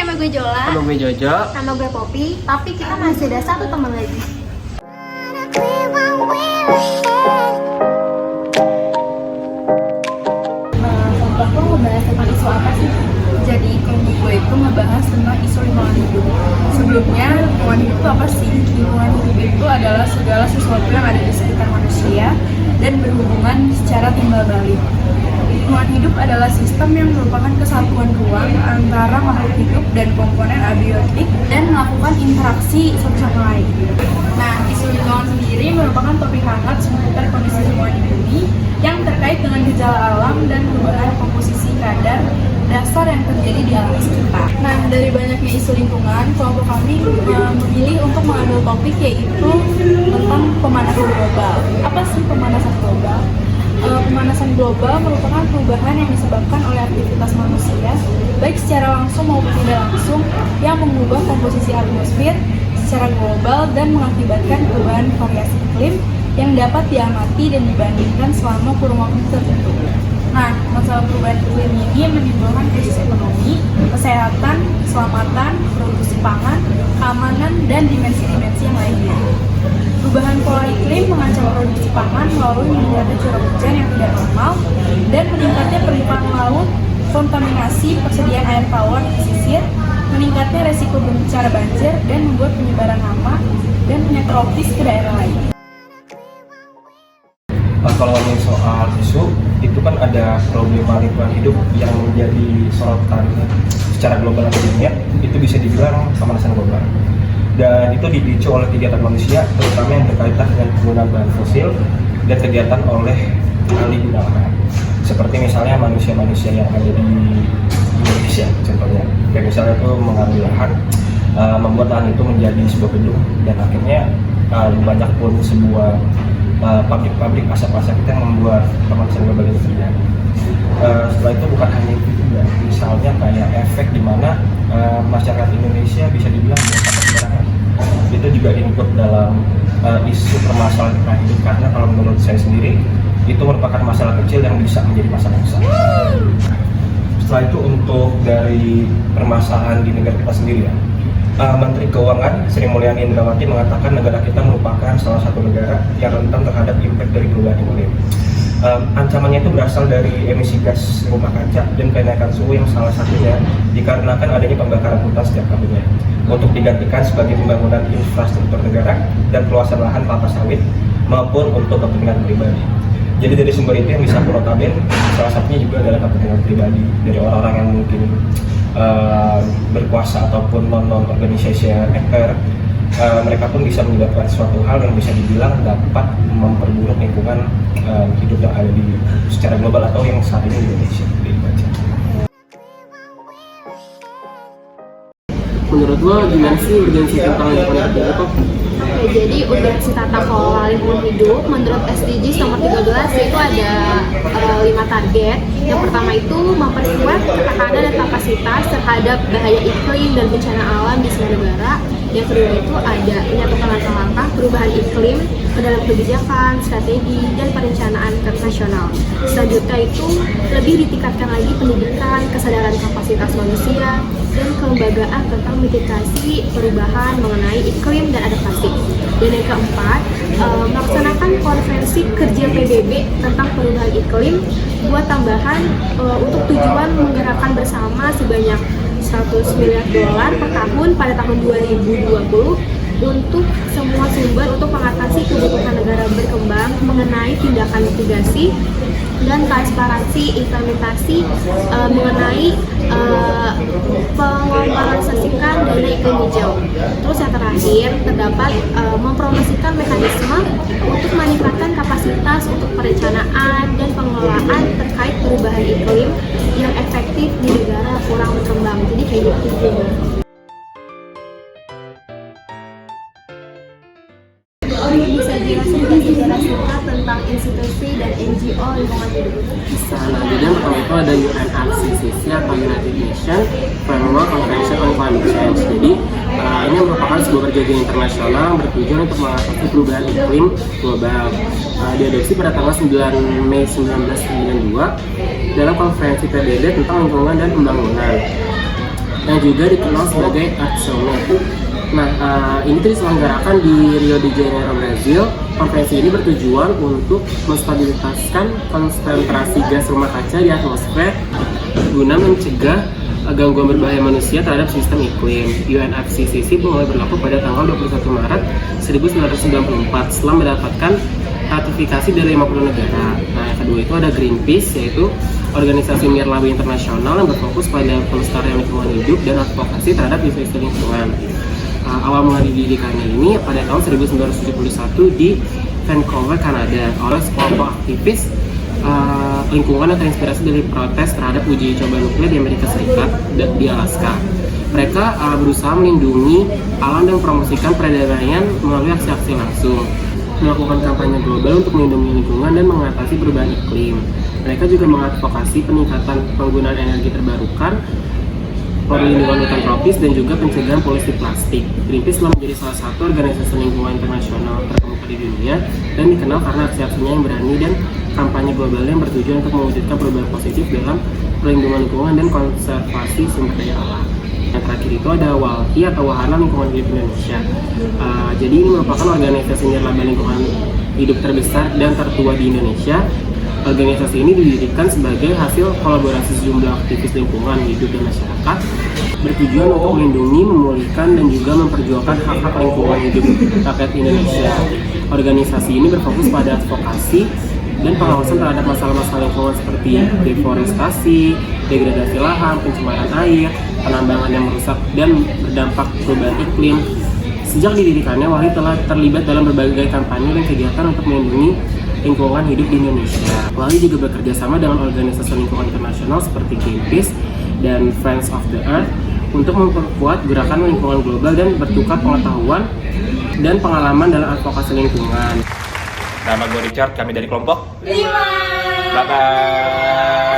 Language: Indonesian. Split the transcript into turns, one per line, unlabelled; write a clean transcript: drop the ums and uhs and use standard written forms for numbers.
nama gue Jola.
Nama gue Jojo.
Nama gue Poppy. Tapi kita masih ada satu teman lagi. Kelompok lo ngebahas tentang isu apa sih?
Jadi kelompok gue itu ngebahas tentang isu lingkungan hidup. Sebelumnya, lingkungan hidup itu apa sih? Lingkungan hidup itu adalah segala sesuatu yang ada di sekitar manusia dan berhubungan secara timbal balik. Lingkungan hidup adalah sistem yang merupakan kesatuan ruang antara makhluk hidup dan komponen abiotik dan melakukan interaksi satu sama lain. Nah, isu lingkungan sendiri merupakan topik hangat seputar kondisi lingkungan di bumi yang terkait dengan gejala alam dan perubahan komposisi kadar dasar yang terjadi di alam sekitar. Nah, dari banyaknya isu lingkungan, kelompok kami memilih untuk mengambil topik yaitu tentang pemanasan global. Apa sih pemanasan global? Pemanasan global merupakan perubahan yang disebabkan oleh aktivitas manusia, baik secara langsung maupun tidak langsung, yang mengubah komposisi atmosfer secara global dan mengakibatkan perubahan variasi iklim yang dapat diamati dan dibandingkan selama kurun waktu tertentu. Nah, masalah perubahan iklim ini menimbulkan krisis ekonomi, kesehatan, keselamatan, produksi pangan, keamanan, dan dimensi-dimensi yang lainnya. Perubahan pola iklim mengancam produksi pangan melalui meningkatnya curah hujan yang tidak normal dan meningkatnya permukaan laut, kontaminasi persediaan air tawar di pesisir, meningkatnya resiko bencana banjir, dan membuat penyebaran hama dan penyakit tropis ke daerah lain.
Kalau ngomongin soal isu, itu kan ada problema lingkungan hidup yang menjadi sorotan secara global atau dunia, itu bisa dibilang pemanasan global. Dan itu dipicu oleh kegiatan manusia, terutama yang berkaitan dengan penggunaan bahan fosil dan kegiatan oleh ahli guna lahan. Seperti misalnya manusia-manusia yang ada di Indonesia, contohnya. Kayak misalnya itu mengambil lahan, membuat lahan itu menjadi sebuah gedung, dan akhirnya banyak pun sebuah pabrik-pabrik asap-asap kita yang membuat pemanasan global itu terjadi. Setelah itu bukan hanya itu juga, misalnya kayak efek di mana masyarakat Indonesia bisa dibilang sembarangan. Itu juga input dalam isu permasalahan lingkungan hidup, karena kalau menurut saya sendiri itu merupakan masalah kecil yang bisa menjadi masalah besar. Setelah itu untuk dari permasalahan di negara kita sendiri ya, Menteri Keuangan Sri Mulyani Indrawati mengatakan negara kita merupakan salah satu negara yang rentan terhadap impact dari perubahan iklim. Ancamannya itu berasal dari emisi gas rumah kaca dan kenaikan suhu yang salah satunya dikarenakan adanya pembakaran hutan setiap tahunnya untuk digantikan sebagai pembangunan infrastruktur negara dan peluasan lahan kelapa sawit maupun untuk kepentingan pribadi. Jadi dari sumber itu yang bisa notaben, salah satunya juga adalah kepentingan pribadi dari orang-orang yang mungkin berkuasa ataupun non-organization actor. Mereka pun bisa menyebabkan suatu hal yang bisa dibilang dapat memperburuk lingkungan hidup yang ada di secara global atau yang saat ini di Indonesia.
Menurut lo gimana sih urgensi tentang lingkungan hidup?
Jadi urgensi tata kelola lingkungan hidup menurut SDGs nomor 13 itu ada 5 target. Yang pertama itu memperkuat ketahanan dan kapasitas terhadap bahaya iklim dan bencana alam di seluruh negara. Yang kedua itu ada menyatukan langkah-langkah perubahan iklim ke dalam kebijakan, strategi, dan perencanaan nasional. Selanjutnya itu lebih ditingkatkan lagi pendidikan, kesadaran kapasitas manusia, dan kelembagaan tentang mitigasi perubahan mengenai iklim dan adaptasi. Dan yang keempat, melaksanakan konferensi kerja PBB tentang perubahan iklim buat tambahan untuk tujuan menggerakkan bersama sebanyak $100 miliar per tahun pada tahun 2020 untuk semua sumber untuk mengatasi kebutuhan negara berkembang mengenai tindakan mitigasi dan transparansi implementasi mengenai pengorganisasikan dana iklim hijau. Terus yang terakhir terdapat mempromosikan mekanisme untuk meningkatkan kapasitas untuk perencanaan dan pengelolaan terkait perubahan iklim yang efektif di negara kurang berkembang. Jadi kayak gitu. Bisa dijelasin secara singkat tentang institusi dan NGO lingkungan hidup?
Nah, jadi yang pertama itu ada UNFCCC atau United Nations Framework Convention on Climate Change. Jadi ini merupakan sebuah perjanjian internasional bertujuan untuk mengatasi perubahan iklim global. Diadopsi pada tanggal 9 Mei 1992 dalam konferensi PBB tentang lingkungan dan pembangunan. yang juga dikenal sebagai Earth Summit. Nah, ini tuh diselenggarakan di Rio de Janeiro, Brazil. Konferensi ini bertujuan untuk menstabilisasi konsentrasi gas rumah kaca di atmosfer guna mencegah gangguan berbahaya manusia terhadap sistem iklim. UNFCCC mulai berlaku pada tanggal 21 Maret 1994 setelah mendapatkan ratifikasi dari 50 negara. Nah, yang kedua itu ada Greenpeace, yaitu organisasi nirlaba internasional yang berfokus pada pelestarian lingkungan hidup dan advokasi terhadap isu-isu lingkungan. Awal mula didirikannya ini pada tahun 1971 di Vancouver, Kanada oleh sekelompok aktivis lingkungan yang terinspirasi dari protes terhadap uji coba nuklir di Amerika Serikat dan di Alaska. Mereka berusaha melindungi alam dan mempromosikan perdamaian melalui aksi-aksi langsung, melakukan kampanye global untuk melindungi lingkungan dan mengatasi perubahan iklim. Mereka juga mengadvokasi peningkatan penggunaan energi terbarukan, perlindungan hutan tropis, dan juga pencegahan polusi plastik. Greenpeace telah menjadi salah satu organisasi lingkungan internasional terkemuka di dunia dan dikenal karena aksi-aksinya yang berani dan kampanye global yang bertujuan untuk mewujudkan perubahan positif dalam perlindungan lingkungan dan konservasi sumber daya alam. Yang terakhir itu ada WALHI atau Wahana Lingkungan Hidup Indonesia. Jadi ini merupakan organisasi nirlaba lingkungan hidup terbesar dan tertua di Indonesia. Organisasi ini didirikan sebagai hasil kolaborasi sejumlah aktivis lingkungan hidup dan masyarakat, bertujuan untuk melindungi, memulihkan, dan juga memperjuangkan hak-hak lingkungan hidup rakyat Indonesia. Organisasi ini berfokus pada advokasi dan pengawasan terhadap masalah-masalah lingkungan seperti deforestasi, degradasi lahan, pencemaran air, penambangan yang merusak dan berdampak perubahan iklim. Sejak didirikannya, WALHI telah terlibat dalam berbagai kampanye dan kegiatan untuk melindungi lingkungan hidup di Indonesia. WALHI juga bekerja sama dengan organisasi lingkungan internasional seperti Greenpeace dan Friends of the Earth untuk memperkuat gerakan lingkungan global dan bertukar pengetahuan dan pengalaman dalam advokasi lingkungan.
Nama gue Richard, kami dari kelompok
5.
Bye-bye.